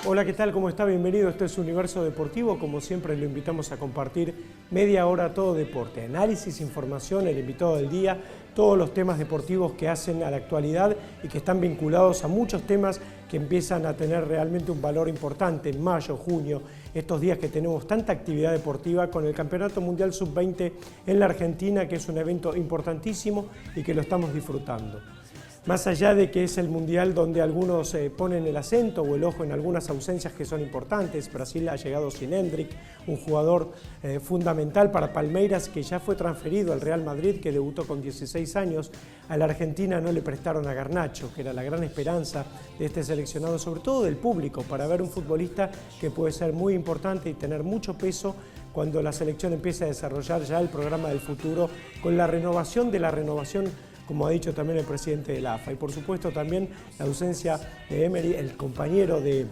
Hola, ¿qué tal? ¿Cómo está? Bienvenido. Esto es Universo Deportivo. Como siempre, lo invitamos a compartir media hora todo deporte, análisis, información, el invitado del día, todos los temas deportivos que hacen a la actualidad y que están vinculados a muchos temas que empiezan a tener realmente un valor importante en mayo, junio, estos días que tenemos tanta actividad deportiva con el Campeonato Mundial Sub-20 en la Argentina, que es un evento importantísimo y que lo estamos disfrutando. Más allá de que es el Mundial donde algunos ponen el acento o el ojo en algunas ausencias que son importantes, Brasil ha llegado sin Hendrick, un jugador fundamental para Palmeiras que ya fue transferido al Real Madrid, que debutó con 16 años. A la Argentina no le prestaron a Garnacho, que era la gran esperanza de este seleccionado, sobre todo del público, para ver un futbolista que puede ser muy importante y tener mucho peso cuando la selección empiece a desarrollar ya el programa del futuro con la renovación de la renovación, como ha dicho también el presidente de la AFA. Y por supuesto también la ausencia de Emery, el compañero de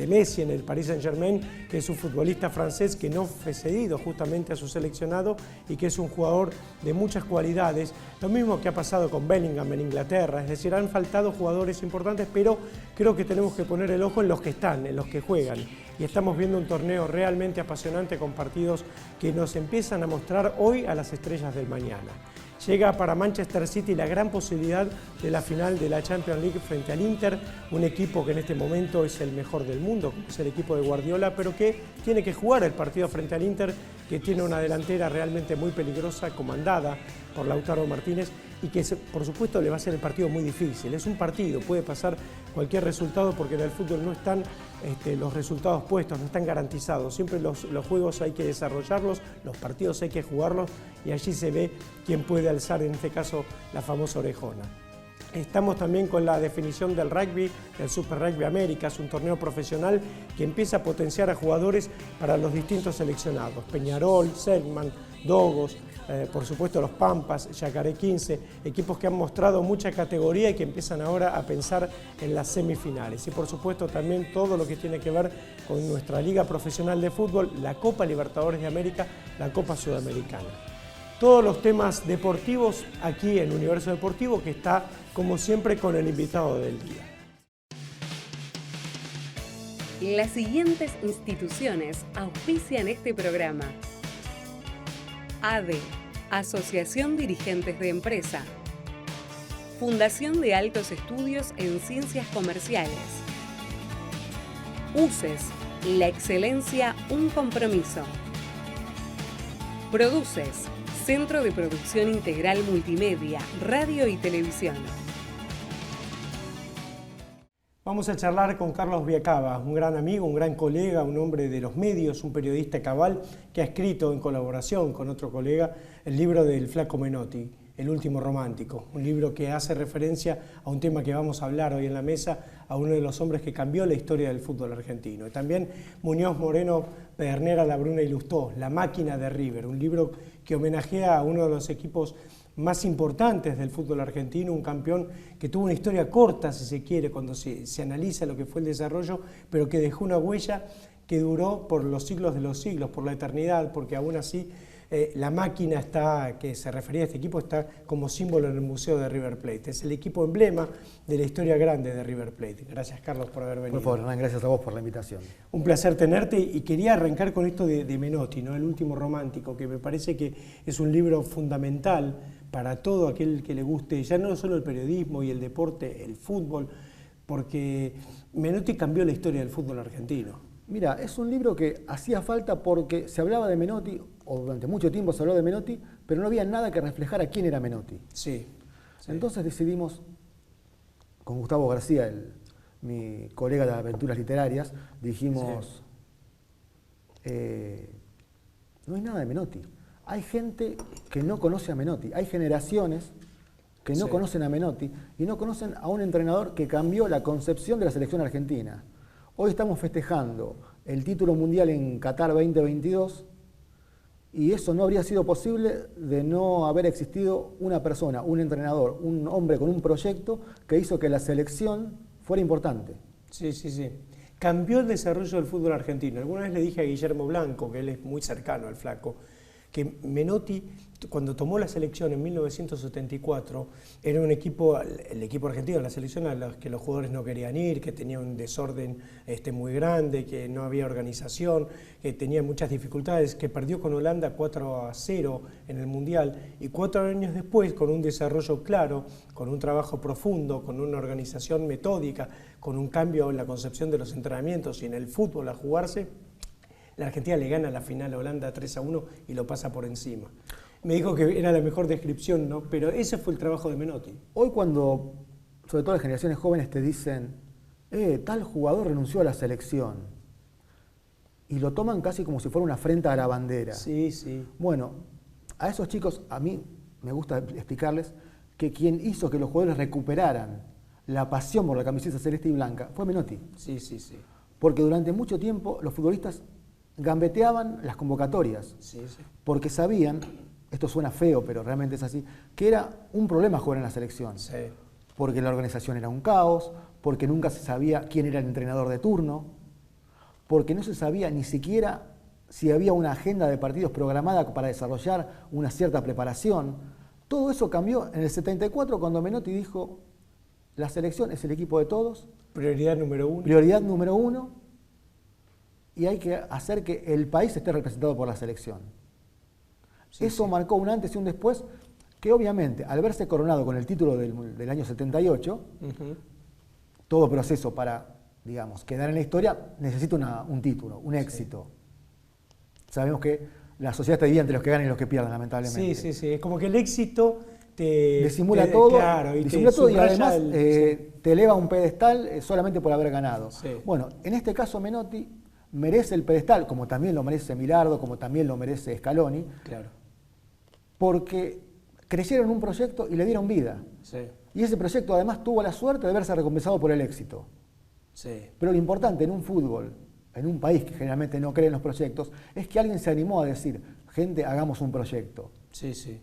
Messi en el Paris Saint-Germain, que es un futbolista francés que no fue cedido justamente a su seleccionado y que es un jugador de muchas cualidades. Lo mismo que ha pasado con Bellingham en Inglaterra, es decir, han faltado jugadores importantes, pero creo que tenemos que poner el ojo en los que están, en los que juegan. Y estamos viendo un torneo realmente apasionante con partidos que nos empiezan a mostrar hoy a las estrellas del mañana. Llega para Manchester City la gran posibilidad de la final de la Champions League frente al Inter, un equipo que en este momento es el mejor del mundo, es el equipo de Guardiola, pero que tiene que jugar el partido frente al Inter, que tiene una delantera realmente muy peligrosa, comandada por Lautaro Martínez, y que por supuesto le va a ser el partido muy difícil. Es un partido, puede pasar cualquier resultado porque en el fútbol no están los resultados puestos, no están garantizados. Siempre los juegos hay que desarrollarlos, los partidos hay que jugarlos y allí se ve quién puede alzar en este caso la famosa orejona. Estamos también con la definición del rugby, del Super Rugby América, es un torneo profesional que empieza a potenciar a jugadores para los distintos seleccionados. Peñarol, Selman, Dogos, por supuesto los Pampas, Yacaré 15, equipos que han mostrado mucha categoría y que empiezan ahora a pensar en las semifinales. Y por supuesto también todo lo que tiene que ver con nuestra Liga Profesional de Fútbol, la Copa Libertadores de América, la Copa Sudamericana. Todos los temas deportivos aquí en Universo Deportivo, que está como siempre con el invitado del día. Las siguientes instituciones auspician este programa: ADE, Asociación Dirigentes de Empresa; Fundación de Altos Estudios en Ciencias Comerciales; UCES, la excelencia, un compromiso; Produces, Centro de Producción Integral Multimedia, Radio y Televisión. Vamos a charlar con Carlos Viacaba, un gran amigo, un gran colega, un hombre de los medios, un periodista cabal que ha escrito en colaboración con otro colega el libro del Flaco Menotti, El último romántico, un libro que hace referencia a un tema que vamos a hablar hoy en la mesa, a uno de los hombres que cambió la historia del fútbol argentino. Y también Muñoz Moreno Pedernera Labruna y Lustó, La máquina de River, un libro que homenajea a uno de los equipos más importantes del fútbol argentino, un campeón que tuvo una historia corta, si se quiere, cuando se analiza lo que fue el desarrollo, pero que dejó una huella que duró por los siglos de los siglos, por la eternidad, porque aún así la máquina que se refería a este equipo está como símbolo en el Museo de River Plate. Es el equipo emblema de la historia grande de River Plate. Gracias, Carlos, por haber venido. Por favor, Hernán, gracias a vos por la invitación. Un placer tenerte y quería arrancar con esto de Menotti, ¿no? El último romántico, que me parece que es un libro fundamental para todo aquel que le guste, ya no solo el periodismo y el deporte, el fútbol, porque Menotti cambió la historia del fútbol argentino. Mira, es un libro que hacía falta porque se hablaba de Menotti, o durante mucho tiempo se habló de Menotti, pero no había nada que reflejara quién era Menotti. Sí. Entonces decidimos, con Gustavo García, mi colega de aventuras literarias, dijimos, no hay nada de Menotti. Hay gente que no conoce a Menotti, hay generaciones que no conocen a Menotti y no conocen a un entrenador que cambió la concepción de la selección argentina. Hoy estamos festejando el título mundial en Qatar 2022 y eso no habría sido posible de no haber existido una persona, un entrenador, un hombre con un proyecto que hizo que la selección fuera importante. Sí. Cambió el desarrollo del fútbol argentino. Alguna vez le dije a Guillermo Blanco, que él es muy cercano al Flaco, que Menotti, cuando tomó la selección en 1974, era un equipo, el equipo argentino, la selección a los que los jugadores no querían ir, que tenía un desorden muy grande, que no había organización, que tenía muchas dificultades, que perdió con Holanda 4-0 en el Mundial, y 4 años después, con un desarrollo claro, con un trabajo profundo, con una organización metódica, con un cambio en la concepción de los entrenamientos y en el fútbol a jugarse, la Argentina le gana la final a Holanda 3-1 y lo pasa por encima. Me dijo que era la mejor descripción, ¿no? Pero ese fue el trabajo de Menotti. Hoy cuando, sobre todo las generaciones jóvenes, te dicen, tal jugador renunció a la selección, y lo toman casi como si fuera una afrenta a la bandera. Sí, sí. Bueno, a esos chicos, a mí me gusta explicarles que quien hizo que los jugadores recuperaran la pasión por la camiseta celeste y blanca fue Menotti. Sí, sí, sí. Porque durante mucho tiempo los futbolistas gambeteaban las convocatorias, Sí, sí. porque sabían, esto suena feo, pero realmente es así, que era un problema jugar en la selección. Sí. Porque la organización era un caos, porque nunca se sabía quién era el entrenador de turno, porque no se sabía ni siquiera si había una agenda de partidos programada para desarrollar una cierta preparación. Todo eso cambió en el 74 cuando Menotti dijo, la selección es el equipo de todos. Prioridad número 1. Prioridad número 1. Y hay que hacer que el país esté representado por la selección. Sí, Eso sí. marcó un antes y un después, que obviamente, al verse coronado con el título del año 78, todo proceso para, digamos, quedar en la historia necesita un título, un éxito. Sabemos que la sociedad está dividida entre los que ganan y los que pierden, lamentablemente. Sí, sí, sí. Es como que el éxito te Disimula todo, claro, y disimula te todo y subraya además te eleva a un pedestal solamente por haber ganado. Sí. Bueno, en este caso Menotti merece el pedestal, como también lo merece Milardo, como también lo merece Scaloni, Claro. porque creyeron en un proyecto y le dieron vida. Sí, Y ese proyecto además tuvo la suerte de verse recompensado por el éxito. sí. Pero lo importante en un fútbol, en un país que generalmente no cree en los proyectos, es que alguien se animó a decir, gente, hagamos un proyecto. Sí, sí.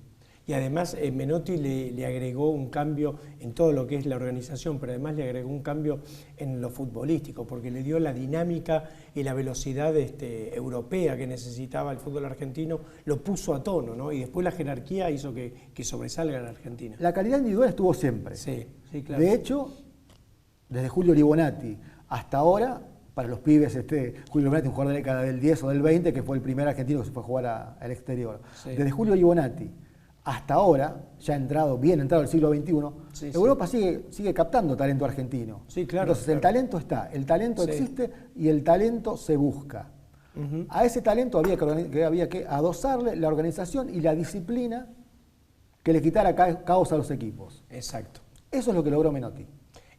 Y además Menotti le agregó un cambio en todo lo que es la organización, pero además le agregó un cambio en lo futbolístico, porque le dio la dinámica y la velocidad europea que necesitaba el fútbol argentino, lo puso a tono, ¿no? Y después la jerarquía hizo que sobresalga la Argentina. La calidad individual estuvo siempre. Sí, sí, claro. De hecho, desde Julio Libonati hasta ahora, para los pibes, Julio Libonati, un jugador de la década del 10 o del 20, que fue el primer argentino que se fue a jugar al exterior. Sí. Desde Julio Libonati hasta ahora, ya bien entrado el siglo XXI, Sí, Europa sigue captando talento argentino. Sí, claro. Entonces claro. el talento está, el talento Sí. existe y el talento se busca. A ese talento había que adosarle la organización y la disciplina que le quitara caos a los equipos. Exacto. Eso es lo que logró Menotti.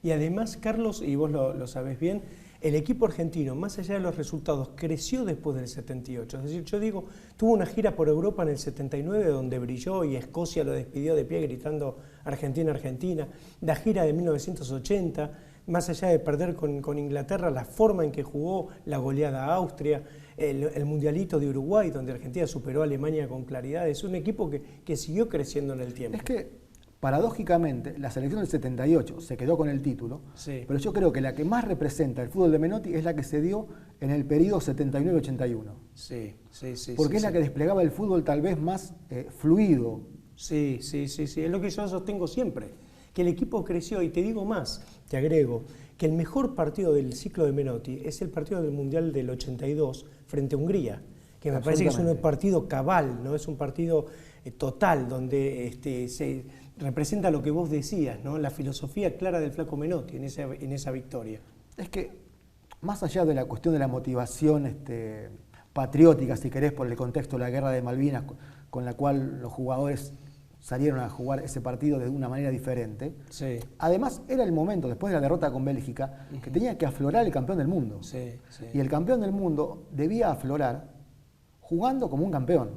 Y además, Carlos, y vos lo sabés bien, el equipo argentino, más allá de los resultados, creció después del 78. Es decir, yo digo, tuvo una gira por Europa en el 79 donde brilló y Escocia lo despidió de pie gritando Argentina, Argentina. La gira de 1980, más allá de perder con Inglaterra, la forma en que jugó, la goleada a Austria, el Mundialito de Uruguay, donde Argentina superó a Alemania con claridad. Es un equipo que siguió creciendo en el tiempo. Es que, paradójicamente, la selección del 78 se quedó con el título, Sí. pero yo creo que la que más representa el fútbol de Menotti es la que se dio en el periodo 79-81. Sí, sí, sí. Porque sí, es la sí. que desplegaba el fútbol tal vez más fluido. Sí, sí, sí, sí, es lo que yo sostengo siempre, que el equipo creció, y te digo más, te agrego, que el mejor partido del ciclo de Menotti es el partido del Mundial del 82 frente a Hungría, que me parece que es un partido cabal, ¿no? Es un partido total, donde se representa lo que vos decías, ¿no? La filosofía clara del Flaco Menotti en esa victoria. Es que, más allá de la cuestión de la motivación patriótica, si querés, por el contexto de la guerra de Malvinas, con la cual los jugadores salieron a jugar ese partido de una manera diferente, Sí, además era el momento, después de la derrota con Bélgica, que tenía que aflorar el campeón del mundo. sí, sí. Y el campeón del mundo debía aflorar jugando como un campeón.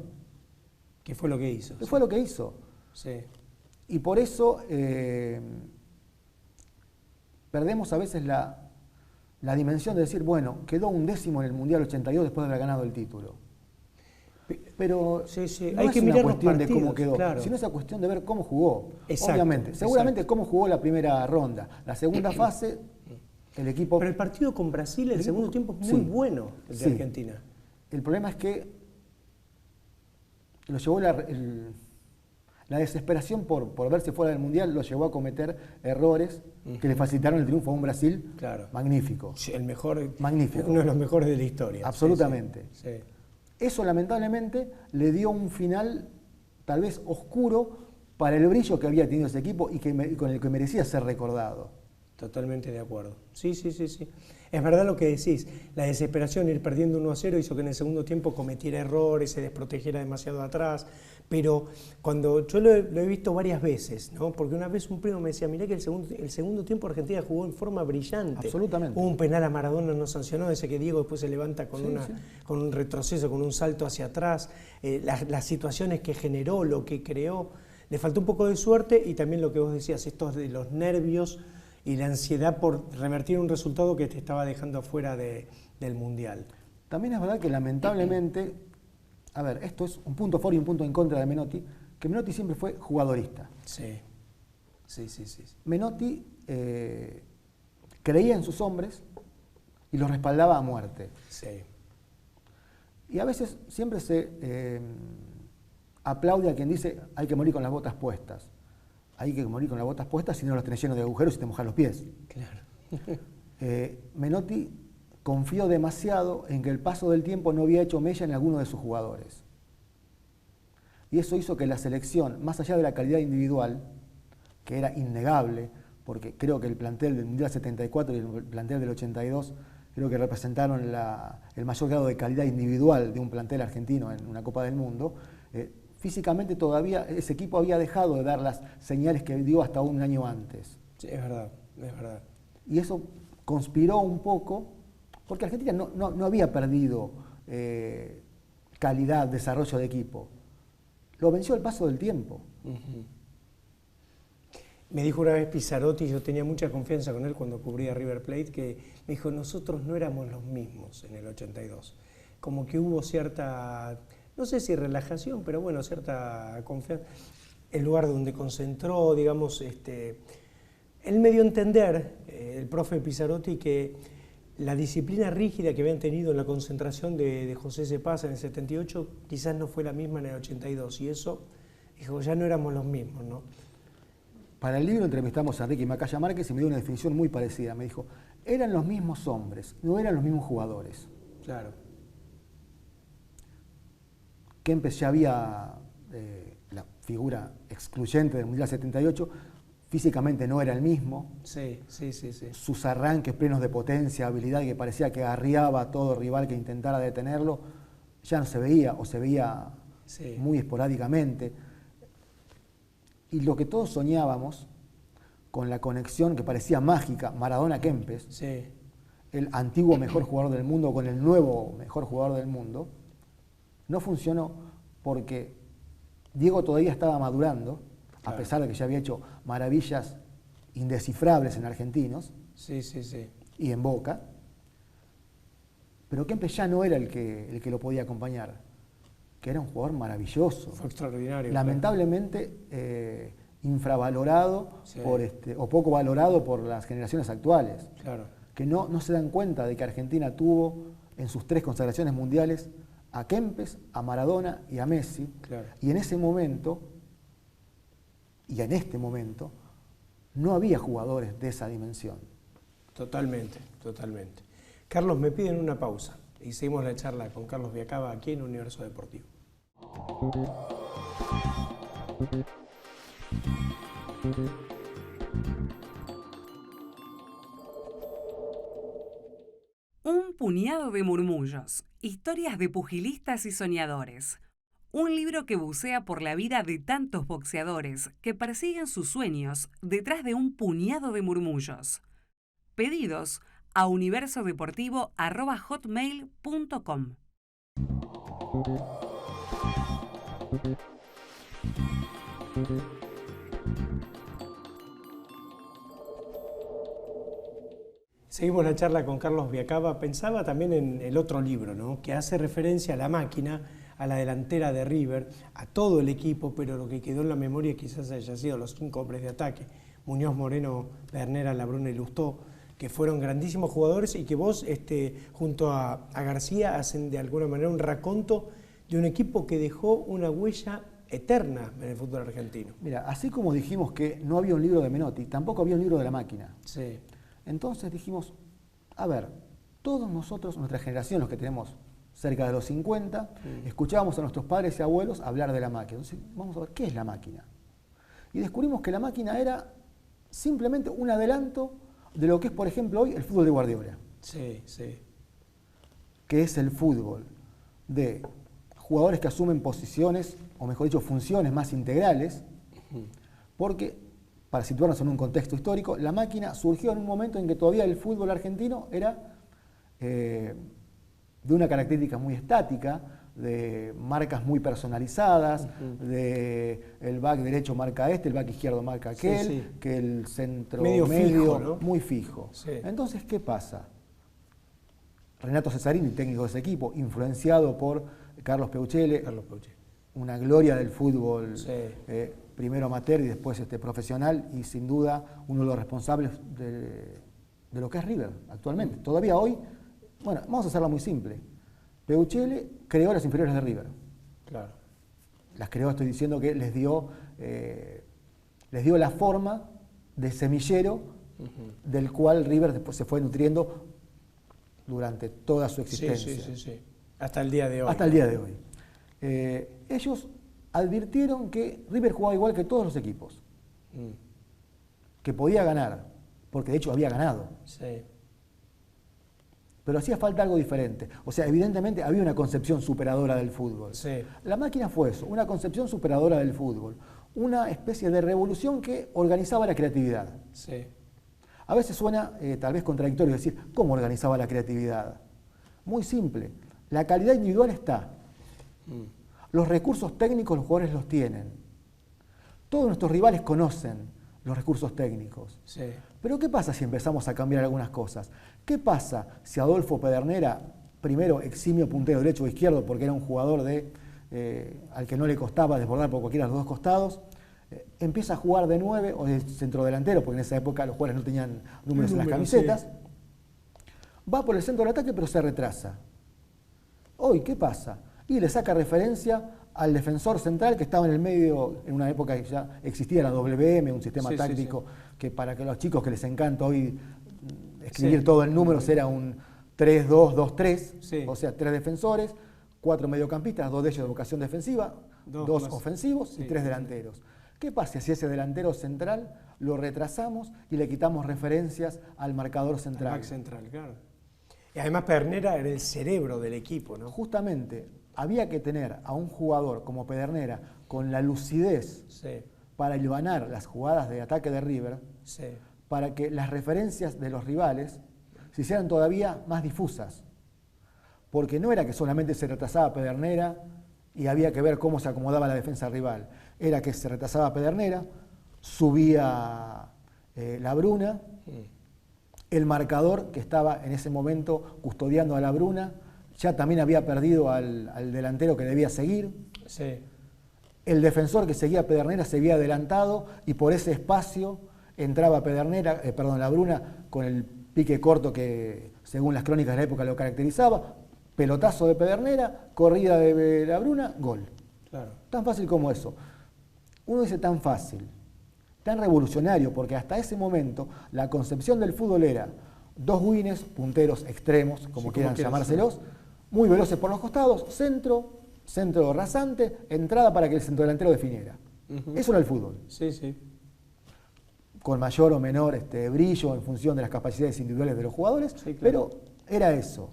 ¿Qué fue lo que hizo? Que fue lo que hizo. Sí, Y por eso perdemos a veces la dimensión de decir, bueno, quedó 1º en el Mundial 82 después de haber ganado el título. Pero sí, sí. no Hay es que una mirar los cuestión de cómo partidos, quedó, claro. sino esa cuestión de ver cómo jugó. Exacto, Obviamente, exacto. seguramente cómo jugó la primera ronda. La segunda fase, el equipo... Pero el partido con Brasil, el segundo tiempo es muy Sí, bueno, el de sí. Argentina. El problema es que lo llevó la desesperación por verse fuera del Mundial, lo llevó a cometer errores que le facilitaron el triunfo a un Brasil magnífico. Sí, el mejor, magnífico. Uno de los mejores de la historia. Absolutamente. Sí, sí. Eso lamentablemente le dio un final tal vez oscuro para el brillo que había tenido ese equipo y con el que merecía ser recordado. Totalmente de acuerdo. Sí. Es verdad lo que decís. La desesperación, ir perdiendo 1-0, hizo que en el segundo tiempo cometiera errores, se desprotegiera demasiado atrás. Pero cuando yo lo he visto varias veces, ¿no? Porque una vez un primo me decía, mirá que el segundo tiempo Argentina jugó en forma brillante. Absolutamente. Hubo un penal a Maradona no sancionó, ese que Diego después se levanta con un retroceso, con un salto hacia atrás. Las situaciones que generó, lo que creó. Le faltó un poco de suerte y también lo que vos decías, estos de los nervios y la ansiedad por revertir un resultado que te estaba dejando afuera del Mundial. También es verdad que lamentablemente, a ver, esto es un punto a favor y un punto en contra de Menotti, que Menotti siempre fue jugadorista. Sí. Menotti creía en sus hombres y los respaldaba a muerte. Sí. Y a veces siempre se aplaude a quien dice hay que morir con las botas puestas. Hay que morir con las botas puestas si no las tenés llenos de agujeros y te mojas los pies. Claro. Menotti confió demasiado en que el paso del tiempo no había hecho mella en alguno de sus jugadores. Y eso hizo que la selección, más allá de la calidad individual, que era innegable, porque creo que el plantel del Mundial 74 y el plantel del 82 creo que representaron el mayor grado de calidad individual de un plantel argentino en una Copa del Mundo, físicamente todavía ese equipo había dejado de dar las señales que dio hasta un año antes. Sí, es verdad. Y eso conspiró un poco, porque Argentina no había perdido calidad, desarrollo de equipo. Lo venció el paso del tiempo. Me dijo una vez Pizzarotti, yo tenía mucha confianza con él cuando cubría River Plate, que me dijo, nosotros no éramos los mismos en el 82. Como que hubo cierta, no sé si relajación, pero bueno, cierta confianza. El lugar donde concentró, digamos, él me dio a entender, el profe Pizzarotti, que la disciplina rígida que habían tenido en la concentración de José Cepaz en el 78 quizás no fue la misma en el 82, y eso, dijo, ya no éramos los mismos, ¿no? Para el libro entrevistamos a Ricky Macaya Márquez y me dio una definición muy parecida. Me dijo, eran los mismos hombres, no eran los mismos jugadores. Claro. Kempes ya había la figura excluyente del Mundial 78, físicamente no era el mismo. Sí. Sus arranques plenos de potencia, habilidad, que parecía que arriaba a todo rival que intentara detenerlo, ya no se veía o se veía muy esporádicamente. Y lo que todos soñábamos con la conexión que parecía mágica, Maradona-Kempes, el antiguo mejor jugador del mundo con el nuevo mejor jugador del mundo, no funcionó porque Diego todavía estaba madurando, a pesar de que ya había hecho maravillas indescifrables en argentinos y en Boca, pero Kempes ya no era el que lo podía acompañar, que era un jugador maravilloso. Fue extraordinario. Lamentablemente infravalorado o poco valorado por las generaciones actuales, que no se dan cuenta de que Argentina tuvo en sus 3 consagraciones mundiales a Kempes, a Maradona y a Messi, y en ese momento, y en este momento, no había jugadores de esa dimensión. Totalmente. Carlos, me piden una pausa y seguimos la charla con Carlos Viacaba aquí en Universo Deportivo. Un puñado de murmullos, historias de pugilistas y soñadores. Un libro que bucea por la vida de tantos boxeadores que persiguen sus sueños detrás de un puñado de murmullos. Pedidos a universodeportivo@hotmail.com. Seguimos la charla con Carlos Viacaba. Pensaba también en el otro libro, ¿no? Que hace referencia a la máquina, a la delantera de River, a todo el equipo, pero lo que quedó en la memoria quizás haya sido los 5 hombres de ataque. Muñoz, Moreno, Bernera, Labruna y Lustó, que fueron grandísimos jugadores y que vos, junto a García, hacen de alguna manera un raconto de un equipo que dejó una huella eterna en el fútbol argentino. Mira, así como dijimos que no había un libro de Menotti, tampoco había un libro de La Máquina. Sí. Entonces dijimos, a ver, todos nosotros, nuestra generación, los que tenemos cerca de los 50, escuchábamos a nuestros padres y abuelos hablar de La Máquina. Entonces, vamos a ver, ¿qué es La Máquina? Y descubrimos que La Máquina era simplemente un adelanto de lo que es, por ejemplo, hoy el fútbol de Guardiola. Sí, sí. Que es el fútbol de jugadores que asumen posiciones, o mejor dicho, funciones más integrales, porque, para situarnos en un contexto histórico, La Máquina surgió en un momento en que todavía el fútbol argentino era de una característica muy estática, de marcas muy personalizadas, de el back derecho marca este, el back izquierdo marca aquel, sí. que el centro Medio fijo, ¿no? muy fijo. Sí. Entonces, ¿qué pasa? Renato Cesarini, técnico de ese equipo, influenciado por Carlos Peuchele, una gloria del fútbol, sí. Primero amateur y después profesional, y sin duda uno de los responsables de lo que es River actualmente. Todavía hoy, bueno, vamos a hacerla muy simple. Peuchele creó las inferiores de River. Claro. Las creó, estoy diciendo que les dio la forma de semillero del cual River después se fue nutriendo durante toda su existencia. Sí. Hasta el día de hoy. Hasta el día de hoy. Ellos advirtieron que River jugaba igual que todos los equipos, que podía ganar, porque de hecho había ganado. Sí. Pero hacía falta algo diferente. O sea, evidentemente había una concepción superadora del fútbol. Sí. La Máquina fue eso, una concepción superadora del fútbol. Una especie de revolución que organizaba la creatividad. Sí. A veces suena tal vez contradictorio decir, ¿cómo organizaba la creatividad? Muy simple. La calidad individual está. Los recursos técnicos los jugadores los tienen. Todos nuestros rivales conocen los recursos técnicos. Sí. Pero ¿qué pasa si empezamos a cambiar algunas cosas? ¿Qué pasa si Adolfo Pedernera, primero eximio puntero derecho o izquierdo, porque era un jugador al que no le costaba desbordar por cualquiera de los dos costados, empieza a jugar de 9 o de centrodelantero, porque en esa época los jugadores no tenían números en las camisetas, sí. Va por el centro del ataque pero se retrasa. Hoy, ¿qué pasa? Y le saca referencia al defensor central que estaba en el medio, en una época que ya existía la WM, un sistema táctico que para que los chicos que les encanta hoy escribir todo en números era un 3-2-2-3, o sea, 3 defensores, 4 mediocampistas, 2 de ellos de vocación defensiva, 2 ofensivos y 3 delanteros. ¿Qué pasa si ese delantero central lo retrasamos y le quitamos referencias al marcador central? Al back central, claro. Y además Pedernera era el cerebro del equipo, ¿no? Justamente, había que tener a un jugador como Pedernera con la lucidez para hilvanar las jugadas de ataque de River, para que las referencias de los rivales se hicieran todavía más difusas. Porque no era que solamente se retrasaba Pedernera y había que ver cómo se acomodaba la defensa rival. Era que se retrasaba Pedernera, subía la Bruna, el marcador que estaba en ese momento custodiando a la Bruna, ya también había perdido al delantero que debía seguir. El defensor que seguía a Pedernera se había adelantado y por ese espacio entraba la Bruna con el pique corto que según las crónicas de la época lo caracterizaba, pelotazo de Pedernera, corrida de la Bruna, gol. Claro. Tan fácil como eso. Uno dice tan fácil, tan revolucionario, porque hasta ese momento la concepción del fútbol era 2 wings, punteros extremos, como quieran llamárselos, muy veloces por los costados, centro rasante, entrada para que el centrodelantero definiera. Eso era el fútbol. Con mayor o menor brillo en función de las capacidades individuales de los jugadores, pero era eso.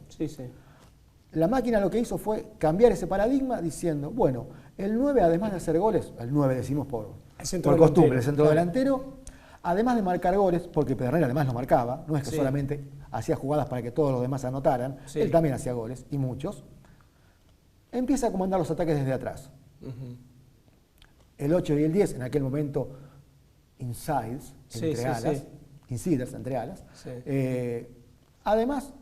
La Máquina lo que hizo fue cambiar ese paradigma diciendo, bueno, el 9 además de hacer goles, el 9 decimos por costumbre, el centrodelantero, además de marcar goles, porque Pedernera además lo marcaba, no es que solamente hacía jugadas para que todos los demás anotaran, él también hacía goles, y muchos, empieza a comandar los ataques desde atrás. El 8 y el 10, en aquel momento, insiders, entre alas, además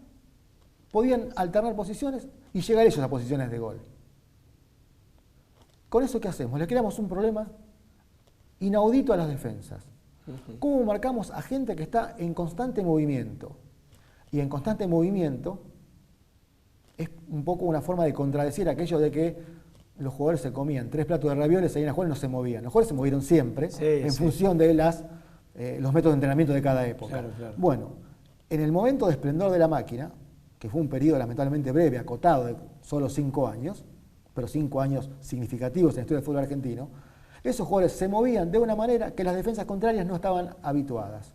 podían alternar posiciones y llegar ellos a posiciones de gol. ¿Con eso qué hacemos? Le creamos un problema inaudito a las defensas. ¿Cómo marcamos a gente que está en constante movimiento? Y en constante movimiento es un poco una forma de contradecir aquello de que los jugadores se comían 3 platos de ravioles, ahí en la jugadores no se movían. Los jugadores se movieron siempre en sí. función de los métodos de entrenamiento de cada época. Claro, claro. Bueno, en el momento de esplendor de la máquina, que fue un periodo lamentablemente breve, acotado de solo 5 años, pero 5 años significativos en la historia del fútbol argentino, esos jugadores se movían de una manera que las defensas contrarias no estaban habituadas.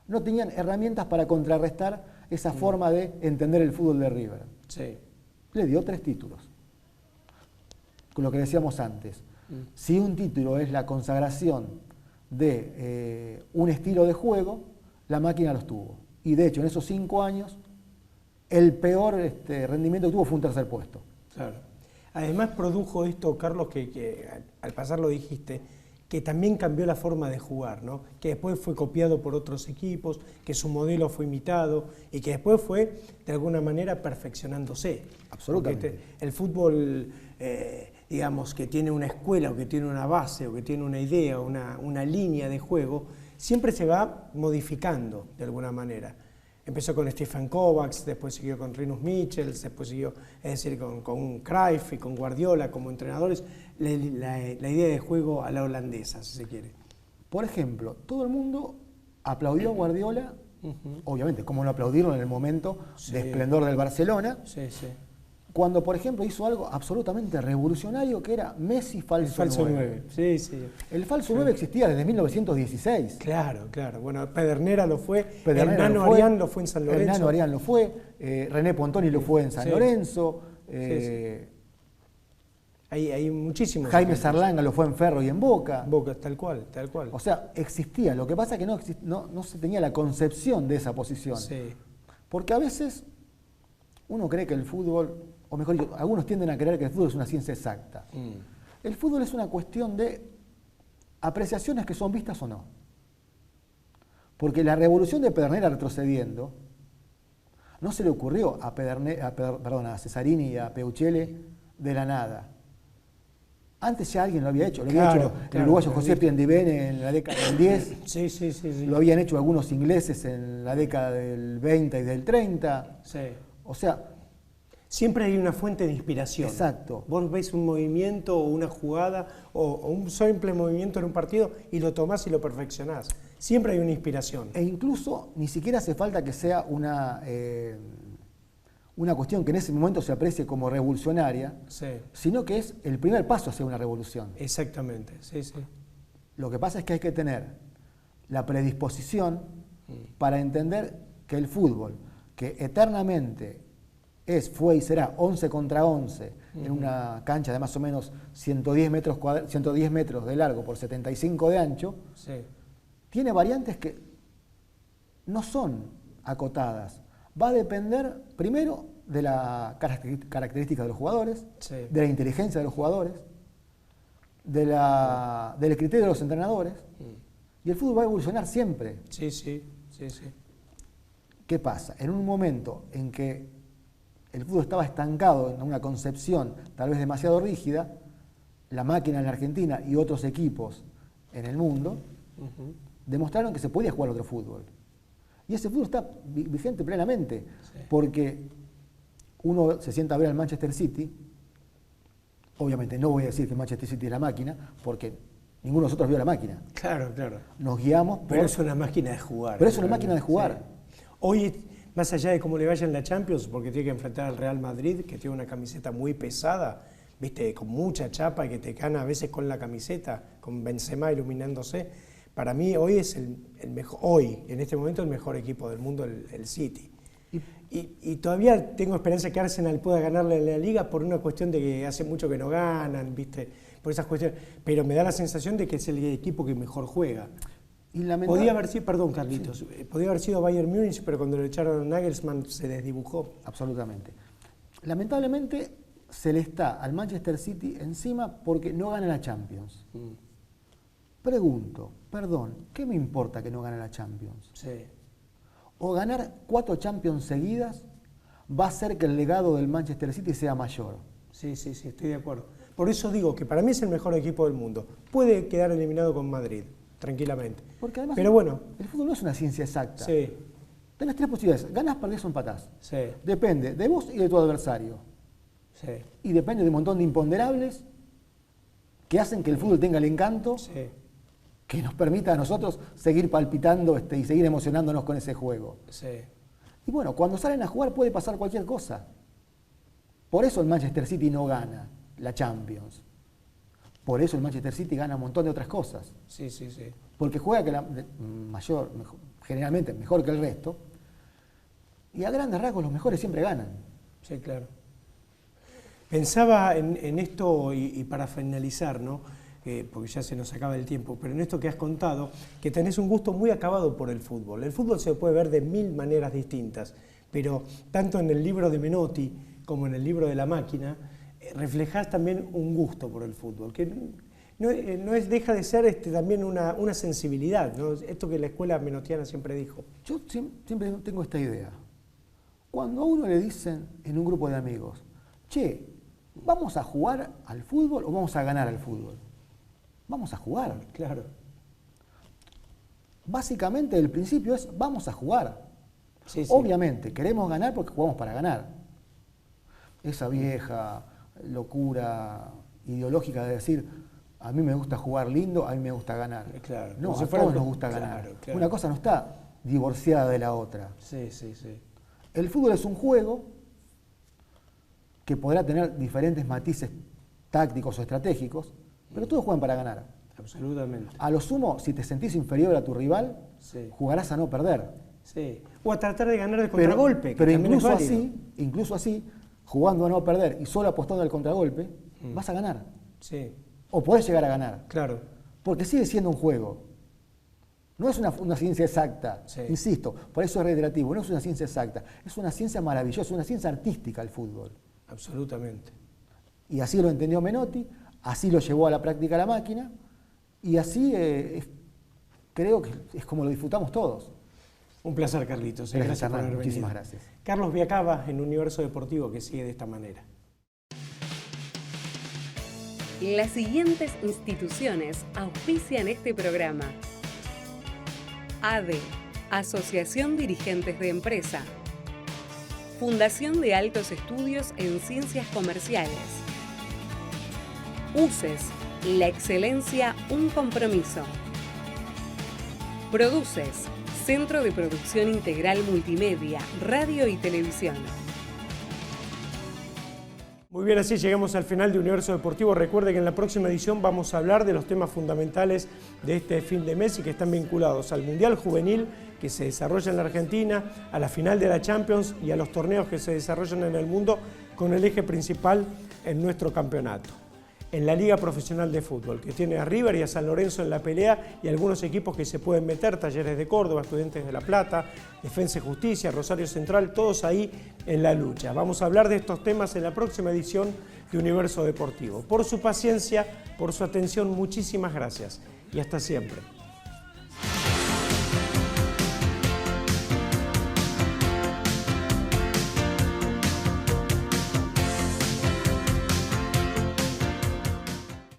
No tenían herramientas para contrarrestar esa forma de entender el fútbol de River. Sí. Le dio 3 títulos. Con lo que decíamos antes. Si un título es la consagración de un estilo de juego, la máquina los tuvo. Y de hecho, en esos 5 años, el peor rendimiento que tuvo fue un 3er puesto. Claro. Además produjo esto, Carlos, que al pasar lo dijiste, que también cambió la forma de jugar, ¿no? Que después fue copiado por otros equipos, que su modelo fue imitado y que después fue, de alguna manera, perfeccionándose. Absolutamente. El fútbol, digamos, que tiene una escuela o que tiene una base o que tiene una idea, una línea de juego, siempre se va modificando de alguna manera. Empezó con Stefan Kovacs, después siguió con Rinus Michels, después siguió, es decir, con Cruyff y con Guardiola como entrenadores, la idea de juego a la holandesa, si se quiere. Por ejemplo, todo el mundo aplaudió a Guardiola, obviamente, como no aplaudirlo en el momento de esplendor del Barcelona, cuando, por ejemplo, hizo algo absolutamente revolucionario que era Messi falso 9. Sí, sí. El falso 9 existía desde 1916. Claro, claro. Bueno, Pedernera lo fue, Pedernera el Nano Arián lo fue en San Lorenzo. El Nano Arián lo fue, René Pontoni lo fue en San Lorenzo. Hay muchísimos. Jaime Sarlanga lo fue en Ferro y en Boca. Boca, tal cual, tal cual. O sea, existía. Lo que pasa es que no se tenía la concepción de esa posición. Sí. Porque a veces uno cree que el fútbol, o mejor dicho, algunos tienden a creer que el fútbol es una ciencia exacta. El fútbol es una cuestión de apreciaciones que son vistas o no. Porque la revolución de Pedernera retrocediendo no se le ocurrió a Cesarini y a Peuchele de la nada. Antes ya alguien lo había hecho. Lo había hecho el uruguayo José Piandivene en la década del 10. Sí. Lo habían hecho algunos ingleses en la década del 20 y del 30. Sí. O sea, siempre hay una fuente de inspiración. Exacto. Vos ves un movimiento o una jugada o un simple movimiento en un partido y lo tomás y lo perfeccionás. Siempre hay una inspiración. E incluso ni siquiera hace falta que sea una cuestión que en ese momento se aprecie como revolucionaria, sino que es el primer paso hacia una revolución. Exactamente, sí. Lo que pasa es que hay que tener la predisposición para entender que el fútbol, que eternamente fue y será 11 contra 11 en una cancha de más o menos 110 metros de largo por 75 de ancho, tiene variantes que no son acotadas. Va a depender primero de la característica de los jugadores, de la inteligencia de los jugadores, del criterio de los entrenadores, y el fútbol va a evolucionar siempre. Sí. ¿Qué pasa? En un momento en que el fútbol estaba estancado en una concepción tal vez demasiado rígida, la máquina en la Argentina y otros equipos en el mundo demostraron que se podía jugar otro fútbol. Y ese fútbol está vigente plenamente, porque uno se sienta a ver al Manchester City, obviamente no voy a decir que Manchester City es la máquina, porque ninguno de nosotros vio la máquina. Claro. Nos guiamos Pero es una máquina de jugar. Pero es una máquina de jugar. Sí. Hoy, más allá de cómo le vaya en la Champions, porque tiene que enfrentar al Real Madrid, que tiene una camiseta muy pesada, viste, con mucha chapa y que te gana a veces con la camiseta, con Benzema iluminándose. Para mí hoy es el mejor, en este momento, el mejor equipo del mundo, el City. Y todavía tengo esperanza que Arsenal pueda ganarle en la Liga por una cuestión de que hace mucho que no ganan, ¿viste? Por esas cuestiones. Pero me da la sensación de que es el equipo que mejor juega. Podía haber sido, perdón Carlitos, podía haber sido Bayern Múnich, pero cuando lo echaron a Nagelsmann se desdibujó. Absolutamente. Lamentablemente se le está al Manchester City encima porque no gana la Champions. Pregunto, perdón, ¿qué me importa que no gane la Champions? O ganar 4 Champions seguidas va a hacer que el legado del Manchester City sea mayor. Sí, estoy de acuerdo. Por eso digo que para mí es el mejor equipo del mundo. Puede quedar eliminado con Madrid, tranquilamente. Porque además pero bueno, el fútbol no es una ciencia exacta. Tenés 3 posibilidades, ganás, perdés o empatás. Depende de vos y de tu adversario. Sí. Y depende de un montón de imponderables que hacen que el fútbol tenga el encanto Sí. que nos permita a nosotros seguir palpitando y seguir emocionándonos con ese juego. Sí. Y bueno, cuando salen a jugar puede pasar cualquier cosa. Por eso el Manchester City no gana la Champions. Por eso el Manchester City gana un montón de otras cosas. Sí, sí, sí. Porque juega generalmente mejor que el resto. Y a grandes rasgos los mejores siempre ganan. Sí, claro. Pensaba en esto y para finalizar, ¿no? Porque ya se nos acaba el tiempo, pero en esto que has contado, que tenés un gusto muy acabado por el fútbol. El fútbol se puede ver de 1000 maneras distintas, pero tanto en el libro de Menotti como en el libro de La Máquina, reflejás también un gusto por el fútbol, que deja de ser también una sensibilidad, ¿no? Esto que la escuela menotiana siempre dijo. Yo siempre tengo esta idea. Cuando a uno le dicen en un grupo de amigos, che, ¿vamos a jugar al fútbol o vamos a ganar al fútbol? Vamos a jugar. Claro. Básicamente el principio es vamos a jugar. Sí, sí. Obviamente, queremos ganar porque jugamos para ganar. Esa vieja locura ideológica de decir, a mí me gusta jugar lindo, a mí me gusta ganar. Claro. No, Como a si fuera todos nos gusta ganar. claro. Una cosa no está divorciada de la otra. Sí, sí, sí. El fútbol es un juego que podrá tener diferentes matices tácticos o estratégicos, pero todos juegan para ganar. Absolutamente. A lo sumo, si te sentís inferior a tu rival, Sí. jugarás a no perder. Sí. O a tratar de ganar de contragolpe. Pero que también es válido. incluso así, jugando a no perder y solo apostando al contragolpe, vas a ganar. Sí, O podés llegar a ganar. claro. Porque sigue siendo un juego. No es una ciencia exacta, Sí. insisto, por eso es reiterativo, no es una ciencia exacta, es una ciencia maravillosa, una ciencia artística el fútbol. Absolutamente. Y así lo entendió Menotti, así lo llevó a la práctica La Máquina, y así creo que es como lo disfrutamos todos. Un placer, Carlitos. Gracias, por Hernán, haber muchísimas venido. gracias. Carlos Viacaba en Universo Deportivo, que sigue de esta manera. Las siguientes instituciones auspician este programa: ADE, Asociación Dirigentes de Empresa; Fundación de Altos Estudios en Ciencias Comerciales; UCES, la excelencia, un compromiso; Produces, Centro de Producción Integral Multimedia, Radio y Televisión. Muy bien, así llegamos al final de Universo Deportivo. Recuerde que en la próxima edición vamos a hablar de los temas fundamentales de este fin de mes y que están vinculados al Mundial Juvenil que se desarrolla en la Argentina, a la final de la Champions y a los torneos que se desarrollan en el mundo con el eje principal en nuestro campeonato. En la Liga Profesional de Fútbol, que tiene a River y a San Lorenzo en la pelea y algunos equipos que se pueden meter, Talleres de Córdoba, Estudiantes de La Plata, Defensa y Justicia, Rosario Central, todos ahí en la lucha. Vamos a hablar de estos temas en la próxima edición de Universo Deportivo. Por su paciencia, por su atención, muchísimas gracias y hasta siempre.